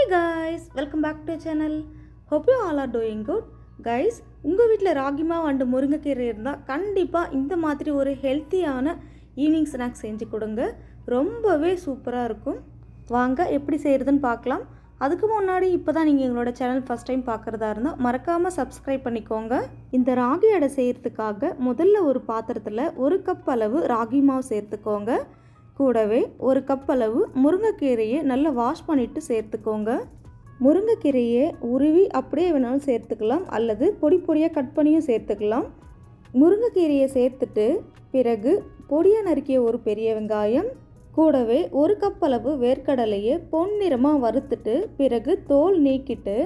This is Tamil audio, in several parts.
guys, welcome back to our channel. Hope you all are doing good. Guys, உங்கள் வீட்டில் ராகி மாவு அண்டு முருங்கைக்கீரை இருந்தால் கண்டிப்பாக இந்த மாதிரி ஒரு ஹெல்த்தியான ஈவினிங் ஸ்நாக்ஸ் செஞ்சு கொடுங்க. ரொம்பவே சூப்பராக இருக்கும். வாங்க எப்படி செய்கிறதுன்னு பார்க்கலாம். அதுக்கு முன்னாடி இப்போ தான் நீங்கள் எங்களோட சேனல் ஃபஸ்ட் டைம் பார்க்குறதா இருந்தால் மறக்காமல் சப்ஸ்கிரைப் பண்ணிக்கோங்க. இந்த ராகி அடை செய்கிறதுக்காக முதல்ல ஒரு பாத்திரத்தில் 1 கப் அளவு ராகி மாவு சேர்த்துக்கோங்க. கூடவே 1 கப் அளவு முருங்கைக்கீரையை நல்லா வாஷ் பண்ணிவிட்டு சேர்த்துக்கோங்க. முருங்கைக்கீரையை உருவி அப்படியே வேணாலும் சேர்த்துக்கலாம், அல்லது பொடி பொடியாக கட் பண்ணியும் சேர்த்துக்கலாம். முருங்கைக்கீரையை சேர்த்துட்டு பிறகு பொடியாக நறுக்கிய ஒரு பெரிய வெங்காயம், கூடவே 1 கப் அளவு வேர்க்கடலையை பொன்னிறமாக வறுத்துட்டு பிறகு தோல் நீக்கிட்டு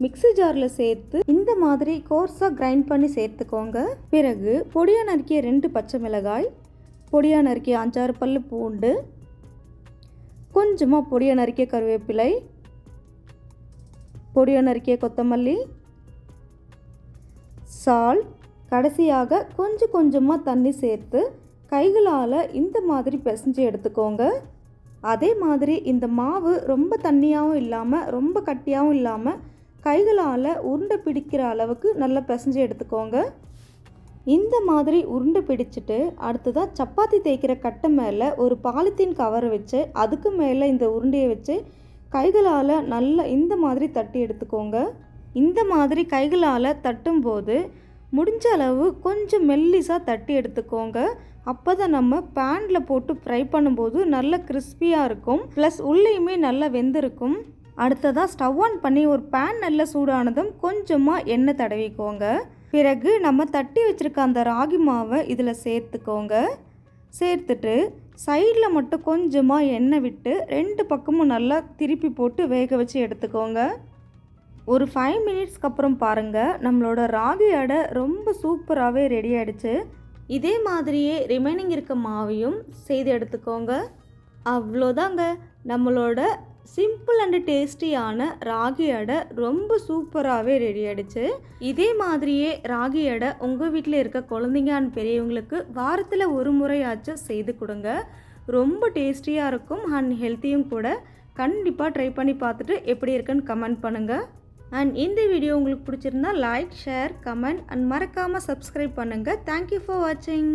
மிக்ஸி ஜாரில் சேர்த்து இந்த மாதிரி கோர்ஸாக கிரைண்ட் பண்ணி சேர்த்துக்கோங்க. பிறகு பொடியாக நறுக்கிய 2 பச்சை மிளகாய், பொடியாக நறுக்கிய 5-6 பல்லு பூண்டு, கொஞ்சமாக பொடியாக நறுக்கிய கருவேப்பிலை, பொடியாக நறுக்கிய கொத்தமல்லி, சால்ட், கடைசியாக கொஞ்சம் கொஞ்சமாக தண்ணி சேர்த்து கைகளால் இந்த மாதிரி பிசைஞ்சு எடுத்துக்கோங்க. அதே மாதிரி இந்த மாவு ரொம்ப தண்ணியாகவும் இல்லாமல் ரொம்ப கட்டியாகவும் இல்லாமல் கைகளால் உருண்டை பிடிக்கிற அளவுக்கு நல்லா பிசைஞ்சு எடுத்துக்கோங்க. இந்த மாதிரி உருண்டை பிடிச்சிட்டு அடுத்ததாக சப்பாத்தி தேய்க்கிற கட்டை மேலே ஒரு பாலித்தீன் கவரை வச்சு அதுக்கு மேலே இந்த உருண்டையை வச்சு கைகளால் நல்லா இந்த மாதிரி தட்டி எடுத்துக்கோங்க. இந்த மாதிரி கைகளால் தட்டும்போது முடிஞ்ச அளவு கொஞ்சம் மெல்லிஸாக தட்டி எடுத்துக்கோங்க. அப்போ தான் நம்ம பேனில் போட்டு ஃப்ரை பண்ணும்போது நல்லா கிறிஸ்பியாக இருக்கும், ப்ளஸ் உள்ளேயுமே நல்லா வெந்திருக்கும். அடுத்ததாக ஸ்டவ் ஆன் பண்ணி ஒரு பேன் நல்லா சூடானதும் கொஞ்சமாக எண்ணெய் தடவிக்கோங்க. பிறகு நம்ம தட்டி வச்சுருக்க அந்த ராகி மாவை இதில் சேர்த்துக்கோங்க. சேர்த்துட்டு சைடில் மட்டும் கொஞ்சமாக எண்ணெய் விட்டு 2 பக்கமும் நல்லா திருப்பி போட்டு வேக வச்சு எடுத்துக்கோங்க. ஒரு 5 மினிட்ஸ்க்கு அப்புறம் பாருங்கள், நம்மளோட ராகி அடை ரொம்ப சூப்பராகவே ரெடி ஆகிடுச்சு. இதே மாதிரியே ரிமைனிங் இருக்க மாவையும் செய்து எடுத்துக்கோங்க. அவ்வளோதாங்க, நம்மளோட சிம்பிள் அண்டு டேஸ்டியான ராகி அடை ரொம்ப சூப்பராகவே ரெடி ஆகிடுச்சு. இதே மாதிரியே ராகி அடை உங்கள் வீட்டில் இருக்க குழந்தைங்க அண்ட் பெரியவங்களுக்கு வாரத்தில் ஒரு முறையாச்சும் செய்து கொடுங்க. ரொம்ப டேஸ்டியாக இருக்கும் அண்ட் ஹெல்த்தியும் கூட. கண்டிப்பாக ட்ரை பண்ணி பார்த்துட்டு எப்படி இருக்குன்னு கமெண்ட் பண்ணுங்கள். அண்ட் இந்த வீடியோ உங்களுக்கு பிடிச்சிருந்தா லைக், ஷேர், கமெண்ட் அண்ட் மறக்காமல் சப்ஸ்கிரைப் பண்ணுங்கள். தேங்க்யூ ஃபார் வாட்சிங்.